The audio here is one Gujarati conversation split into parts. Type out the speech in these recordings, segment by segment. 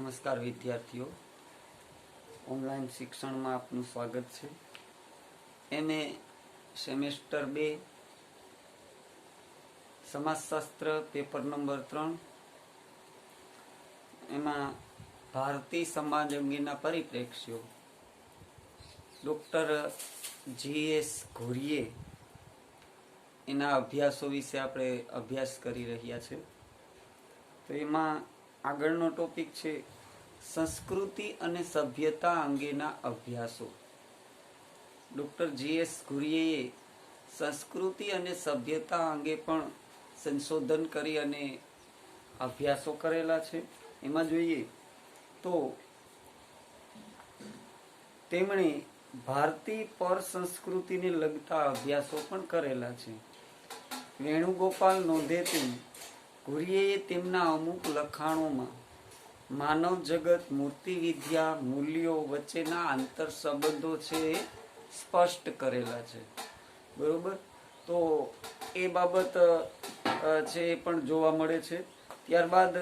નમસ્કાર વિદ્યાર્થીઓ, ઓનલાઈન શિક્ષણમાં આપનું સ્વાગત છે. એમએ સેમેસ્ટર 2 સમાજશાસ્ત્ર પેપર નંબર 3 એમાં ભારતીય સમાજ અંગેના પરિપ્રેક્ષ્યો ડૉક્ટર GS ઘોરીએ એના અભ્યાસો વિશે આપણે અભ્યાસ કરી રહ્યા છે. તો એમાં આગળનો ટોપિક છે સંસ્કૃતિ અને સભ્યતા અંગેના અભ્યાસો. ડૉક્ટર GS ઘોરીએ સંસ્કૃતિ અને સભ્યતા અંગે પણ સંશોધન કરી અને અભ્યાસો કરેલા છે. એમાં જોઈએ તો તેમણે ભારતીય પર સંસ્કૃતિને લગતા અભ્યાસો પણ કરેલા છે. વેણુગોપાલ નોંધે તેમ ઘોરીએ તેમના અમુક લખાણોમાં માનવ જગત, મૂર્તિ વિદ્યા, મૂલ્યો વચ્ચેના આંતર સંબંધો છે એ સ્પષ્ટ કરેલા છે. બરોબર, તો એ બાબત છે એ પણ જોવા મળે છે. ત્યારબાદ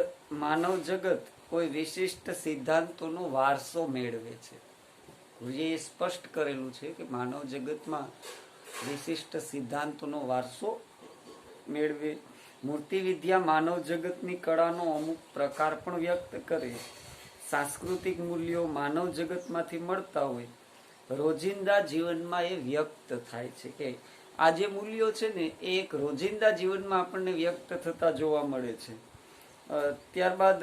માનવ જગત કોઈ વિશિષ્ટ સિદ્ધાંતોનો વારસો મેળવે છે. ઘોરીએ સ્પષ્ટ કરેલું છે કે માનવ જગતમાં વિશિષ્ટ સિદ્ધાંતોનો વારસો મેળવે. મૂર્તિ વિદ્યા માનવ જગતની કળાનો અમુક પ્રકાર પણ વ્યક્ત કરે. સાંસ્કૃતિક મૂલ્યો માનવ જગતમાંથી મળતા હોય, રોજિંદા જીવનમાં એ વ્યક્ત થાય છે કે આ જે મૂલ્યો છે ને એ એક રોજિંદા જીવનમાં આપણને વ્યક્ત થતા જોવા મળે છે. ત્યારબાદ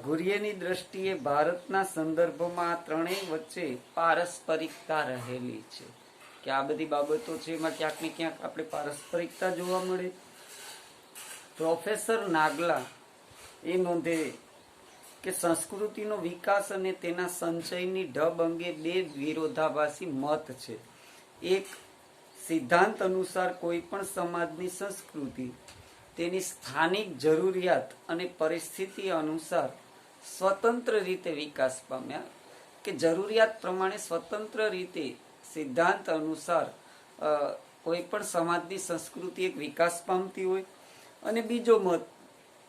ઘોરીએની દ્રષ્ટિએ ભારતના સંદર્ભમાં આ ત્રણેય વચ્ચે પારસ્પરિકતા રહેલી છે કે આ બધી બાબતો છે એમાં ક્યાંક ને ક્યાંક આપણે પારસ્પરિકતા જોવા મળે. પ્રોફેસર નાગલા એ નોંધે કે સંસ્કૃતિનો વિકાસ અને તેના સંચયની ઢબ અંગે બે વિરોધાભાસી મત છે. એક સિદ્ધાંત અનુસાર કોઈ પણ સમાજની સંસ્કૃતિ તેની સ્થાનિક જરૂરિયાત અને પરિસ્થિતિ અનુસાર સ્વતંત્ર રીતે વિકાસ પામ્યા, કે જરૂરિયાત પ્રમાણે સ્વતંત્ર રીતે સિદ્ધાંત અનુસાર કોઈ પણ સમાજની સંસ્કૃતિ એક વિકાસ પામતી હોય. અને બીજો મત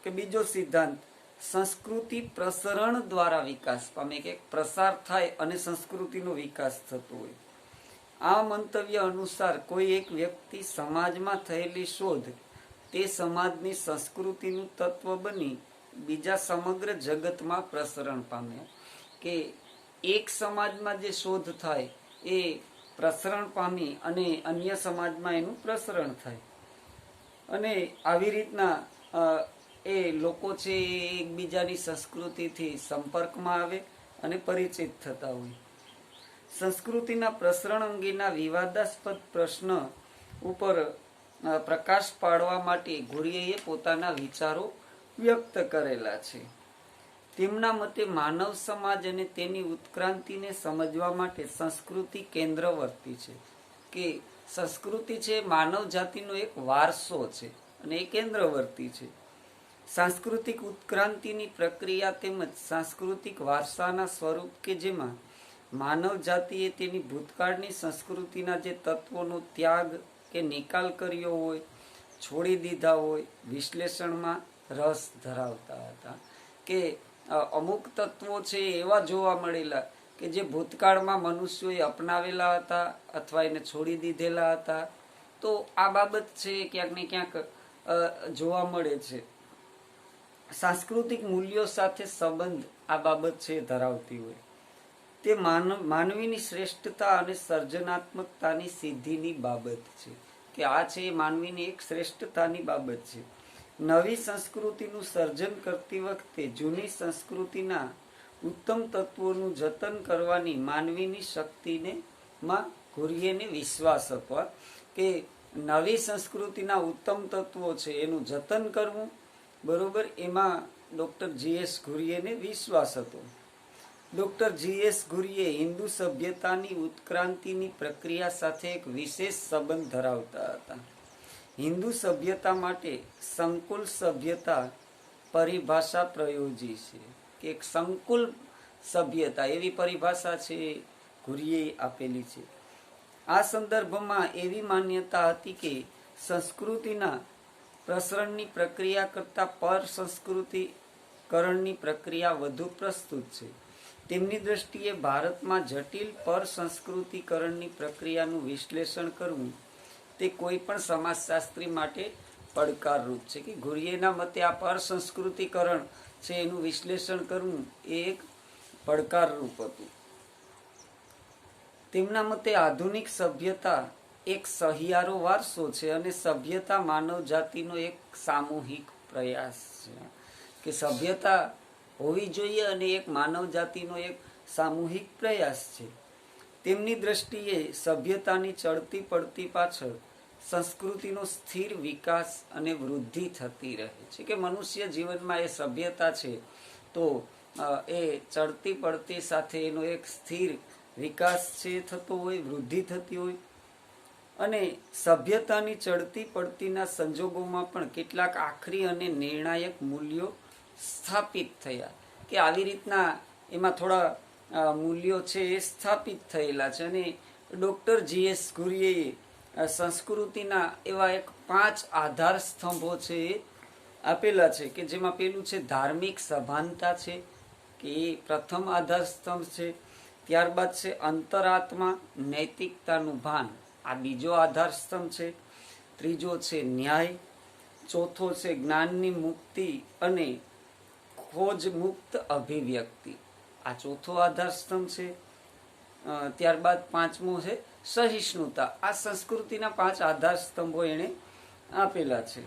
કે બીજો સિદ્ધાંત સંસ્કૃતિ પ્રસરણ દ્વારા વિકાસ પામે, કે પ્રસાર થાય અને સંસ્કૃતિનો વિકાસ થતો હોય. આ મંતવ્ય અનુસાર કોઈ એક વ્યક્તિ સમાજમાં થયેલી શોધ તે સમાજની સંસ્કૃતિનું તત્વ બની બીજા સમગ્ર જગતમાં પ્રસરણ પામે, કે એક સમાજમાં જે શોધ થાય એ પ્રસરણ પામી અને અન્ય સમાજમાં એનું પ્રસરણ થાય. અને આવી રીતના એ લોકો છે એ એકબીજાની સંસ્કૃતિથી સંપર્કમાં આવે અને પરિચિત થતા હોય. સંસ્કૃતિના પ્રસરણ અંગેના વિવાદાસ્પદ પ્રશ્ન ઉપર પ્રકાશ પાડવા માટે ઘોરીએ પોતાના વિચારો વ્યક્ત કરેલા છે. તેમના મતે માનવ સમાજ અને તેની ઉત્ક્રાંતિને સમજવા માટે સંસ્કૃતિ કેન્દ્રવર્તી છે, કે સંસ્કૃતિ છે માનવ જાતિનો એક વારસો છે અને એ કેન્દ્રવર્તી છે. સાંસ્કૃતિક ઉત્ક્રાંતિની પ્રક્રિયા તેમજ સાંસ્કૃતિક વારસાના સ્વરૂપ કે જેમાં માનવ જાતિએ તેની ભૂતકાળની સંસ્કૃતિના જે તત્વોનો ત્યાગ કે નિકાલ કર્યો હોય, છોડી દીધા હોય, વિશ્લેષણમાં રસ ધરાવતા હતા. કે અમુક તત્વો છે એવા જોવા મળેલા કે જે ભૂતકાળમાં મનુષ્યોએ અપનાવેલા હતા અથવા એને છોડી દીધેલા હતા. તો આ બાબત છે ક્યાંક ને ક્યાંક જોવા મળે છે. સાંસ્કૃતિક મૂલ્યો સાથે સંબંધ આ બાબત છે ધરાવતી હોય. તે માનવીની શ્રેષ્ઠતા અને સર્જનાત્મકતાની સિદ્ધિની બાબત છે, કે આ છે માનવીની એક શ્રેષ્ઠતાની બાબત છે. નવી સંસ્કૃતિનું સર્જન કરતી વખતે જૂની સંસ્કૃતિના ઉત્તમ તત્વોનું જતન કરવાની માનવીની શક્તિને માં ઘોરીએને વિશ્વાસ હતો કે નવી સંસ્કૃતિના ઉત્તમ તત્વો છે એનું જતન કરવું, બરોબર, એમાં ડૉક્ટર GS ઘોરીએને વિશ્વાસ હતો. ડૉક્ટર GS ઘોરીએ હિન્દુ સભ્યતાની ઉત્ક્રાંતિની પ્રક્રિયા સાથે એક વિશેષ સંબંધ ધરાવતા હતા. હિન્દુ સભ્યતા માટે સંકુલ સભ્યતા પરિભાષા પ્રયોજી છે, કે એક સંકુલ સભ્યતા એવી પરિભાષા છે ઘોરીએ આપેલી છે. આ સંદર્ભમાં એવી માન્યતા હતી કે સંસ્કૃતિના પ્રસરણની પ્રક્રિયા કરતા પર સંસ્કૃતિ કરણની પ્રક્રિયા વધુ પ્રસ્તુત છે. તેમની દ્રષ્ટિએ ભારતમાં જટિલ પર સંસ્કૃતિકરણની પ્રક્રિયાનું વિશ્લેષણ કરવું તે કોઈ પણ સમાજશાસ્ત્રી માટે પડકારરૂપ છે. કે ઘુરિયેના મતે આ પર સંસ્કૃતિકરણ છે એનું વિશ્લેષણ કરવું એ એક પડકારરૂપ હતું. તેમના મતે આધુનિક સભ્યતા એક સહિયારો વારસો છે અને સભ્યતા માનવ જાતિનો એક સામૂહિક પ્રયાસ છે. કે સભ્યતા હોવી જોઈએ અને એક માનવ જાતિનો એક સામૂહિક પ્રયાસ છે. તેમની દ્રષ્ટિએ સભ્યતાની ચડતી પડતી પાછળ સંસ્કૃતિનો સ્થિર વિકાસ અને વૃદ્ધિ થતી રહે છે. કે મનુષ્ય જીવનમાં એ સભ્યતા છે તો એ ચડતી પડતી સાથે એનો એક સ્થિર વિકાસ છે થતો હોય, વૃદ્ધિ થતી હોય. અને સભ્યતાની ચડતી પડતીના સંજોગોમાં પણ કેટલાક આખરી અને નિર્ણાયક મૂલ્યો સ્થાપિત થયા. કે આવી રીતના એમાં થોડા મૂલ્યો છે એ સ્થાપિત થયેલા છે. અને ડૉક્ટર G.S. ઘુરિયેએ સંસ્કૃતિના એવા એક 5 આધાર સ્તંભો છે એ આપેલા છે. કે જેમાં પેલું છે ધાર્મિક સભાનતા છે, કે એ પ્રથમ આધાર સ્તંભ છે. ત્યારબાદ છે અંતરાત્મા નૈતિકતાનું ભાન, આ બીજો આધાર સ્તંભ છે. ત્રીજો છે ન્યાય. ચોથો છે જ્ઞાનની મુક્તિ અને ખોજ મુક્ત અભિવ્યક્તિ, આ ચોથો આધાર સ્તંભ છે. ત્યારબાદ પાંચમો છે સહિષ્ણુતા. આ સંસ્કૃતિના 5 આધાર સ્તંભો એણે આપેલા છે.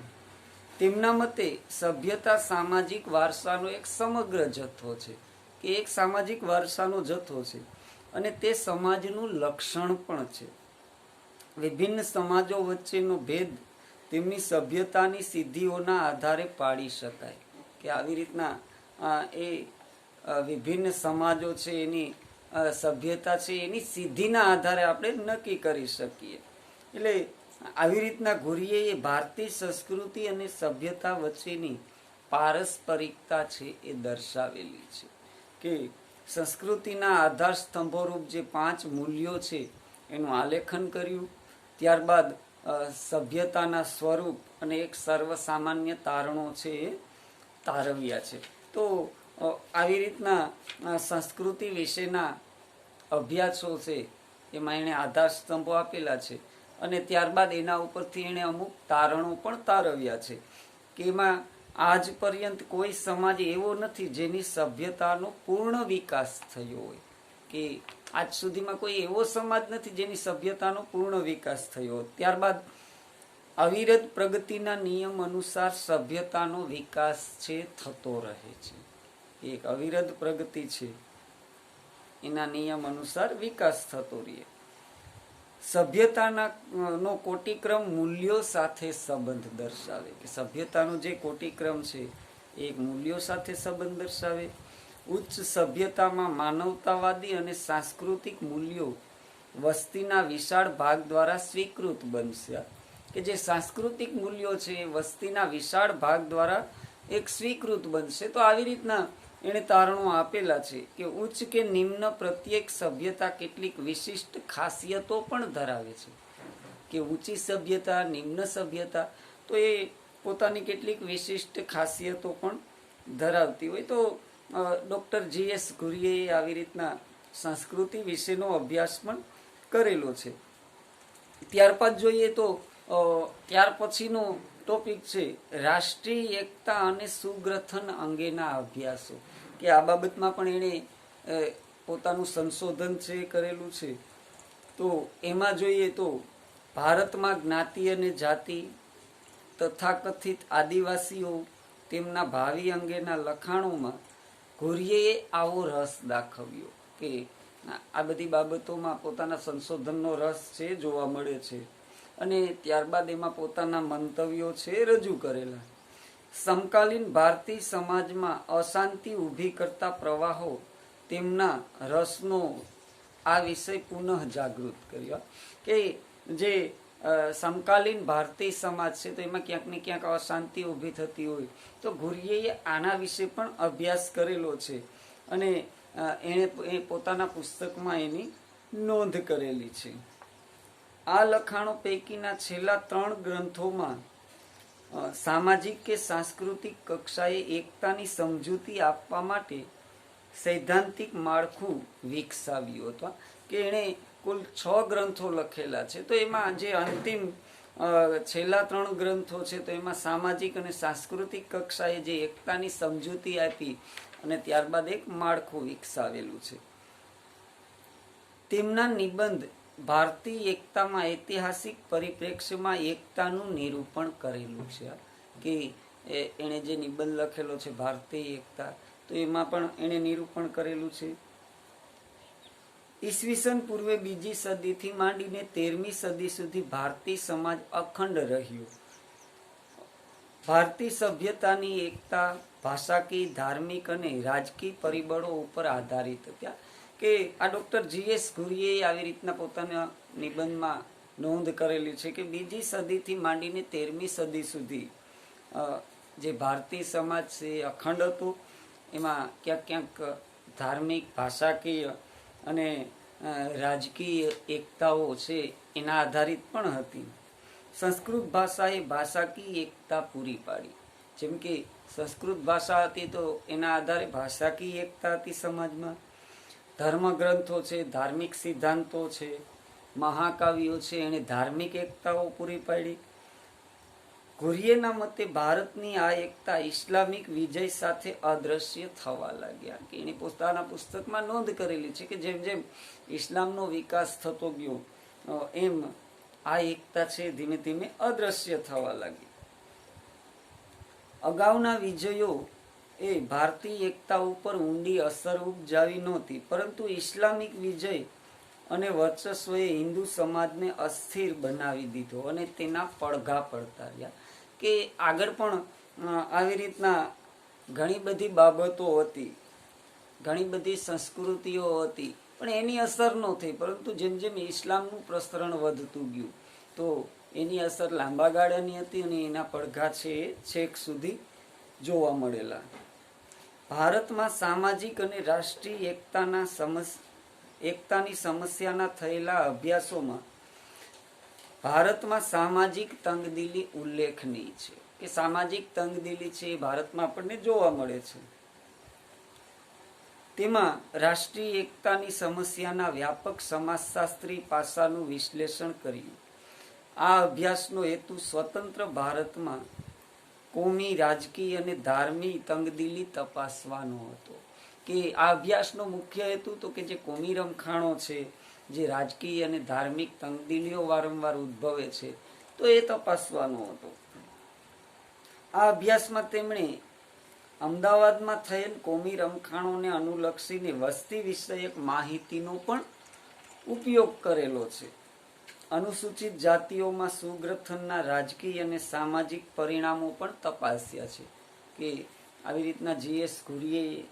તેમના મતે સભ્યતા સામાજિક વારસાનો એક સમગ્ર જથ્થો છે. કે એક સામાજિક વારસાનો જથ્થો છે અને તે સમાજનું લક્ષણ પણ છે. વિભિન્ન સમાજો વચ્ચેનો ભેદ તેમની સભ્યતાની સિદ્ધિઓના આધારે પાડી શકાય. કે આવી રીતના એ વિભિન્ન સમાજો છે એની સભ્યતા છે એની સિદ્ધિના આધારે આપણે નક્કી કરી શકીએ. એટલે આવી રીતના ઘુરિયેએ ભારતીય સંસ્કૃતિ અને સભ્યતા વચ્ચેની પારસ્પરિકતા છે એ દર્શાવેલી છે. કે સંસ્કૃતિના આધાર સ્તંભોરૂપ જે 5 મૂલ્યો છે એનું આલેખન કર્યું. ત્યારબાદ સભ્યતાના સ્વરૂપ અને એક સર્વસામાન્ય તારણો છે એ તારવ્યા છે. તો આવી રીતના સંસ્કૃતિ વિશેના અભ્યાસો છે એમાં એણે આધાર સ્તંભો આપેલા છે અને ત્યારબાદ એના ઉપરથી એણે અમુક તારણો પણ તારવ્યા છે. કે એમાં આજ પર્યંત કોઈ સમાજ એવો નથી જેની સભ્યતાનો પૂર્ણ વિકાસ થયો હોય. કે આજ સુધીમાં કોઈ એવો સમાજ નથી જેની સભ્યતાનો પૂર્ણ વિકાસ થયો. ત્યારબાદ અવિરત પ્રગતિના નિયમ અનુસાર સભ્યતાનો વિકાસ છે થતો રહે છે. એક અવિરત પ્રગતિ છે એના નિયમ અનુસાર વિકાસ થતો રહે. સભ્યતાના નો કોટિક્રમ મૂલ્યો સાથે સંબંધ દર્શાવે. કે સભ્યતાનો જે કોટિક્રમ છે એ મૂલ્યો સાથે સંબંધ દર્શાવે. ઉચ્ચ સભ્યતામાં માનવતાવાદી અને સાંસ્કૃતિક મૂલ્યો વસ્તીના વિશાળ ભાગ દ્વારા સ્વીકૃત બનશે. કે જે સાંસ્કૃતિક મૂલ્યો છે એ વસ્તીના વિશાળ ભાગ દ્વારા એક સ્વીકૃત બનશે. તો આવી રીતના એણે તારણો આપેલા છે. કે ઉચ્ચ કે નિમ્ન પ્રત્યેક સભ્યતા કેટલીક વિશિષ્ટ ખાસિયતો પણ ધરાવે છે. કે ઊંચી સભ્યતા, નિમ્ન સભ્યતા તો એ પોતાની કેટલીક વિશિષ્ટ ખાસિયતો પણ ધરાવતી હોય. તો ડૉક્ટર G.S. ઘુરિયેએ આવી રીતના સંસ્કૃતિ વિશેનો અભ્યાસ પણ કરેલો છે. ત્યારબાદ જોઈએ તો ત્યાર પછીનો ટોપિક છે રાષ્ટ્રીય એકતા અને સુગ્રથન અંગેના અભ્યાસો. કે આ બાબતમાં પણ એણે પોતાનું સંશોધન છે કરેલું છે. તો એમાં જોઈએ તો ભારતમાં જ્ઞાતિ અને જાતિ, તથાકથિત આદિવાસીઓ, તેમના ભાવિ અંગેના લખાણોમાં ઘુરિયેએ આવો રસ દાખવ્યો. કે આ બધી બાબતોમાં પોતાના સંશોધનનો રસ છે જોવા મળે છે. અને ત્યારબાદ એમાં પોતાના મંતવ્યો છે રજૂ કરેલા. સમકાલીન ભારતીય સમાજમાં અશાંતિ ઊભી કરતા પ્રવાહો તેમના રસનો આ વિષય પુનઃ જાગૃત કર્યો. કે જે સમકાલીન ભારતીય સમાજ છે તો એમાં ક્યાંક ને ક્યાંક અશાંતિ ઊભી થતી હોય તો ઘુરિયેએ આના વિશે પણ અભ્યાસ કરેલો છે અને એણે પોતાના પુસ્તકમાં એની નોંધ કરેલી છે. આ લખાણો પૈકીના છેલ્લા 3 ગ્રંથોમાં સામાજિક કે સાંસ્કૃતિક કક્ષાએ એકતાની સમજૂતી આપવા માટે સૈદ્ધાંતિક માળખું વિકસાવ્યું હતું કે એણે કુલ 6 ગ્રંથો લખેલા છે. તો એમાં જે અંતિમ છેલ્લા 3 ગ્રંથો છે તો એમાં સામાજિક અને સાંસ્કૃતિક કક્ષાએ જે એકતાની સમજૂતી આપી અને ત્યારબાદ એક માળખું વિકસાવેલું છે. તેમના નિબંધ ભારતીય એકતામાં ઐતિહાસિક પરિપ્રેક્ષ્યમાં એકતાનું નિરૂપણ કરેલું છે કે એણે જે નિબંધ લખેલો છે ભારતીય એકતા, તો એમાં પણ એણે નિરૂપણ કરેલું છે. ઈસવીસન પૂર્વે 2જી સદીથી માંડીને 13મી સદી સુધી ભારતીય સમાજ અખંડ રહ્યો. ભારતીય સભ્યતાની એકતા ભાષાકીય, ધાર્મિક અને રાજકીય પરિબળો ઉપર આધારિત હતા કે આ ડોક્ટર G.S. ઘુરીએ આવી રીતના પોતાના નિબંધમાં નોંધ કરેલી છે કે 2જી સદીથી માંડીને 13મી સદી સુધી જે ભારતીય સમાજ છે અખંડ હતો. એમાં ક્યાંક ક્યાંક ધાર્મિક, ભાષાકીય અને રાજકીય એકતાઓ છે એના આધારિત પણ હતી. સંસ્કૃત ભાષાએ ભાષાકીય એકતા પૂરી પાડી. જેમ કે સંસ્કૃત ભાષા હતી તો એના આધારે ભાષાકીય એકતા હતી સમાજમાં. ધર્મગ્રંથો છે, ધાર્મિક સિદ્ધાંતો છે, મહાકાવ્યો છે, એને ધાર્મિક એકતાઓ પૂરી પાડી. ઘુરીએના મતે ભારતની આ એકતા ઇસ્લામિક વિજય સાથે અદ્રશ્ય થવા લાગ્યા કે એની પોતાના પુસ્તકમાં નોંધ કરેલી છે કે જેમ જેમ ઇસ્લામનો વિકાસ થતો ગયો એમ આ એકતા છે ધીમે ધીમે અદ્રશ્ય થવા લાગી. અગાઉના વિજયો એ ભારતીય એકતા ઉપર ઊંડી અસર ઉપજાવી નહોતી, પરંતુ ઇસ્લામિક વિજય અને વર્ચસ્વએ હિન્દુ સમાજને અસ્થિર બનાવી દીધો અને તેના પડઘા પડતા રહ્યા કે આગળ પણ આવી રીતના ઘણી બધી બાબતો હતી, ઘણી બધી સંસ્કૃતિઓ હતી, પણ એની અસર ન થઈ. પરંતુ જેમ જેમ ઇસ્લામનું પ્રસરણ વધતું ગયું તો એની અસર લાંબા ગાળાની હતી અને એના પડઘા છે એ છેક સુધી જોવા મળેલા. ભારતમાં સામાજિક અને રાષ્ટ્રીય એકતાની સમસ્યાના થયેલા અભ્યાસોમાં ભારતમાં સામાજિક તંગદિલી ઉલ્લેખનીય છે કે સામાજિક તંગદિલી છે એ ભારતમાં આપણને જોવા મળે છે. તેમાં રાષ્ટ્રીય એકતાની સમસ્યાના વ્યાપક સમાજશાસ્ત્રી પાસાનું વિશ્લેષણ કર્યું. આ અભ્યાસનો હેતુ સ્વતંત્ર ભારતમાં કોમી, રાજકીય અને ધાર્મિક તંગદિલી તપાસવાનો હતો કે આ અભ્યાસનો મુખ્ય હેતુ તો કે જે કોમી રમખાણો છે, જે રાજકીય અને ધાર્મિક તંગદિલીઓ વારંવાર ઉદ્ભવે છે તો એ તપાસવાનો હતો. આ અભ્યાસમાં તેમણે અમદાવાદમાં થયેલ કોમી રમખાણોને અનુલક્ષીને વસ્તી વિષયક માહિતીનો પણ ઉપયોગ કરેલો છે. અનુસૂચિત જાતિઓમાં સુગ્રથનના રાજકીય અને સામાજિક પરિણામો પણ તપાસ્યા છે કે આવી રીતના G.S. ઘુરીએ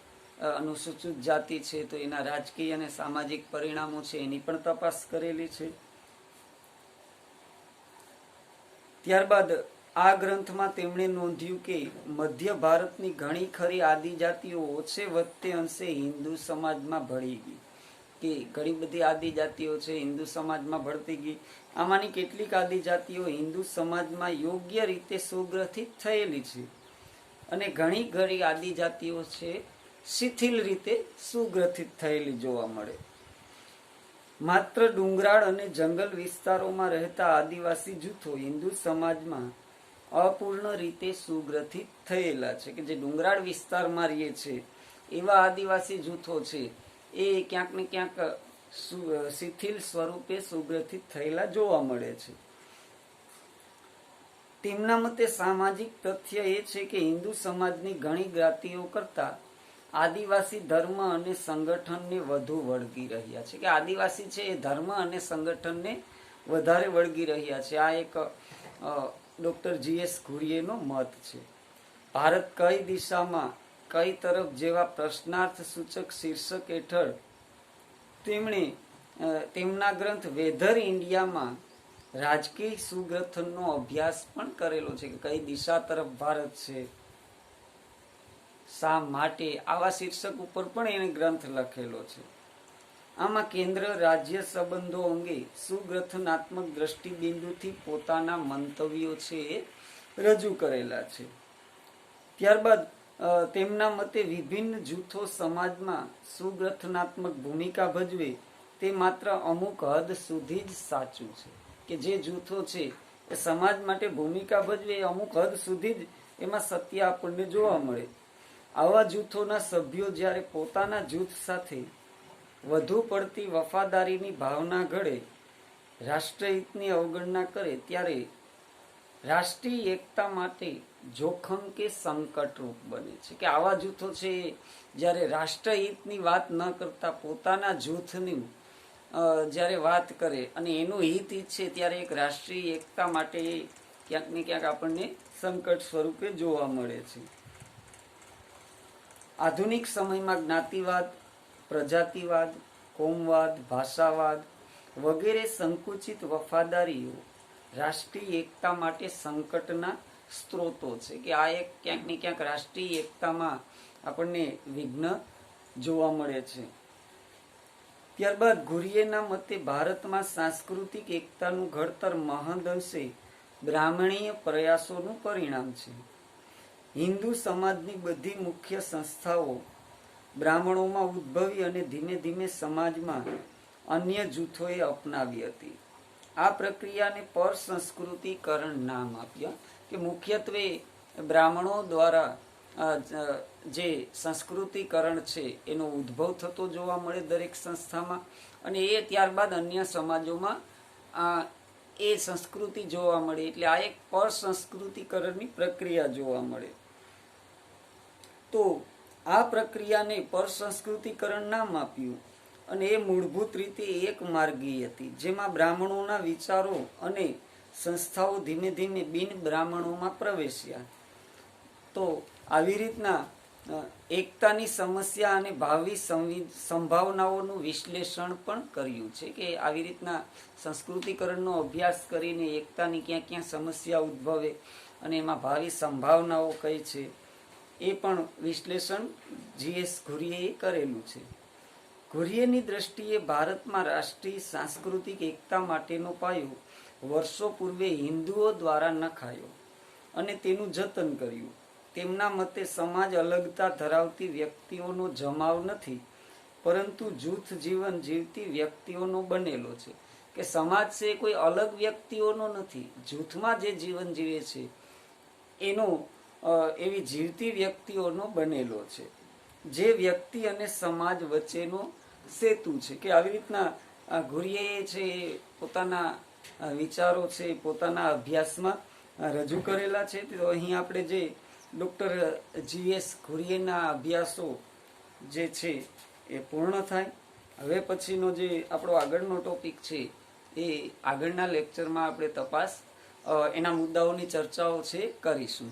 અનુસૂચિત જાતિ છે તો એના રાજકીય અને સામાજિક પરિણામો છે એની પણ તપાસ કરેલી છે. ત્યારબાદ આ ગ્રંથમાં તેમણે નોંધ્યું કે મધ્ય ભારતની ઘણી ખરી આદિજાતિઓ ઓછે વધતે અંશે હિન્દુ સમાજમાં ભળી ગઈ કે ઘણી બધી આદિજાતિઓ છે હિન્દુ સમાજમાં ભળતી ગઈ. આમાંની કેટલીક આદિજાતિઓ હિન્દુ સમાજમાં યોગ્ય રીતે સુગ્રથિત થયેલી છે અને ઘણી ઘણી આદિજાતિઓ છે શિથિલ રીતે સુગ્રથિત થયેલી જોવા મળે. માત્ર ડુંગરાળ અને જંગલ વિસ્તારોમાં રહેતા આદિવાસી જૂથો હિન્દુ સમાજમાં અપૂર્ણ રીતે સુગ્રથિત થયેલા છે કે જે ડુંગરાળ વિસ્તારમાં રહે છે એવા આદિવાસી જૂથો છે એ ક્યાંક ને ક્યાંક શિથિલ સ્વરૂપે સુગ્રથિત થયેલા જોવા મળે છે. તેમના મતે સામાજિક તથ્ય એ છે કે હિન્દુ સમાજની ઘણી જ્ઞાતિઓ કરતા આદિવાસી ધર્મ અને સંગઠનને વધુ વળગી રહ્યા છે કે આદિવાસી છે એ ધર્મ અને સંગઠનને વધારે વળગી રહ્યા છે. આ એક ડોક્ટર G.S. ઘુરીએનો મત છે. ભારત કઈ દિશામાં કઈ તરફ જેવા પ્રશ્નાર્થ સૂચક શીર્ષક હેઠળ તેમણે તેમના ગ્રંથ વેધર ઇન્ડિયામાં રાજકીય સુગ્રથનનો અભ્યાસ પણ કરેલો છે કે કઈ દિશા તરફ ભારત છે, શા માટે, આવા શીર્ષક ઉપર પણ એને ગ્રંથ લખેલો છે. આમાં કેન્દ્ર રાજ્ય સંબંધો અંગે સુગ્રથનાત્મક દ્રષ્ટિબિંદુથી પોતાના મંતવ્યો છે રજૂ કરેલા છે. ત્યારબાદ તેમના મતે વિભિન્ન જૂથો સમાજમાં સુગ્રથનાત્મક ભૂમિકા ભજવે તે માત્ર અમુક હદ સુધી જ સાચું છે. કે જે જૂથો છે એ સમાજ માટે ભૂમિકા ભજવે એ અમુક હદ સુધી જ એમાં સત્ય આપણને જોવા મળે. આવા જૂથોના સભ્યો જ્યારે પોતાના જૂથ સાથે વધુ પડતી વફાદારીની ભાવના ઘડે, રાષ્ટ્રહિતની અવગણના કરે, ત્યારે રાષ્ટ્રીય એકતા માટે જોખમ કે સંકટરૂપ બને છે. કે આવા જૂથો છે જ્યારે રાષ્ટ્રહિતની વાત ન કરતા પોતાના જૂથની જ્યારે વાત કરે અને એનું હિત ઈચ્છે ત્યારે એક રાષ્ટ્રીય એકતા માટે ક્યાંક ને ક્યાંક આપણને સંકટ સ્વરૂપે જોવા મળે છે. આધુનિક સમયમાં જ્ઞાતિવાદ, પ્રજાતિવાદ, કોમવાદ, ભાષાવાદ વગેરે સંકુચિત વફાદારીઓ રાષ્ટ્રીય એકતા માટે સંકટના સ્ત્રોતો છે. કે આ એક ક્યાંક ને ક્યાંક રાષ્ટ્રીય એકતામાં આપણને વિઘ્ન જોવા મળે છે. ત્યારબાદ ઘુરિયેના મતે ભારતમાં સાંસ્કૃતિક એકતાનું ઘડતર મહદઅંશે બ્રાહ્મણીય પ્રયાસોનું પરિણામ છે. હિન્દુ સમાજની બધી મુખ્ય સંસ્થાઓ બ્રાહ્મણોમાં ઉદ્ભવી અને ધીમે ધીમે સમાજમાં અન્ય જૂથોએ અપનાવી હતી. આ પ્રક્રિયાને પર સંસ્કૃતિકરણ નામ આપ્યા. કે મુખ્યત્વે બ્રાહ્મણો દ્વારા જે સંસ્કૃતિકરણ છે એનો ઉદ્ભવ થતો જોવા મળે દરેક સંસ્થામાં, અને એ ત્યારબાદ અન્ય સમાજોમાં એ સંસ્કૃતિ જોવા મળે. એટલે આ એક પર સંસ્કૃતિકરણની પ્રક્રિયા જોવા મળે. તો આ પ્રક્રિયાને પર સંસ્કૃતિકરણ નામ આપ્યું અને એ મૂળભૂત રીતે એક માર્ગી હતી, જેમાં બ્રાહ્મણોના વિચારો અને સંસ્થાઓ ધીમે ધીમે બિન બ્રાહ્મણોમાં પ્રવેશ્યા. તો આવી રીતના એકતાની સમસ્યા અને ભાવિ સંભાવનાઓનું વિશ્લેષણ પણ કર્યું છે. કે આવી રીતના સંસ્કૃતિકરણનો અભ્યાસ કરીને એકતાની ક્યાં ક્યાં સમસ્યા ઉદ્ભવે અને એમાં ભાવિ સંભાવનાઓ કઈ છે એ પણ વિશ્લેષણ GS ઘુરિયેએ કરેલું છે. ઘુરિયેની દ્રષ્ટિએ ભારતમાં રાષ્ટ્રીય સાંસ્કૃતિક એકતા માટેનો પાયો વર્ષો પૂર્વે હિન્દુઓ દ્વારા નખાયો અને તેનું જતન કર્યું. તેમના મતે સમાજ અલગતા ધરાવતી વ્યક્તિઓનો જમાવ નથી, પરંતુ જૂથ જીવન જીવતી વ્યક્તિઓનો બનેલો છે. કે સમાજ છે કોઈ અલગ વ્યક્તિઓનો નથી, જૂથમાં જે જીવન જીવે છે એનો એવી જીવતી વ્યક્તિઓનો બનેલો છે, જે વ્યક્તિ અને સમાજ વચ્ચેનો સેતુ છે. કે આવી રીતના ઘુરિયેએ છે પોતાના વિચારો છે પોતાના અભ્યાસમાં રજૂ કરેલા છે. તો અહીં આપણે જે ડૉક્ટર GS ઘુરિયેના અભ્યાસો જે છે એ પૂર્ણ થાય. હવે પછીનો જે આપણો આગળનો ટોપિક છે એ આગળના લેક્ચરમાં આપણે તપાસ એના મુદ્દાઓની ચર્ચાઓ છે કરીશું.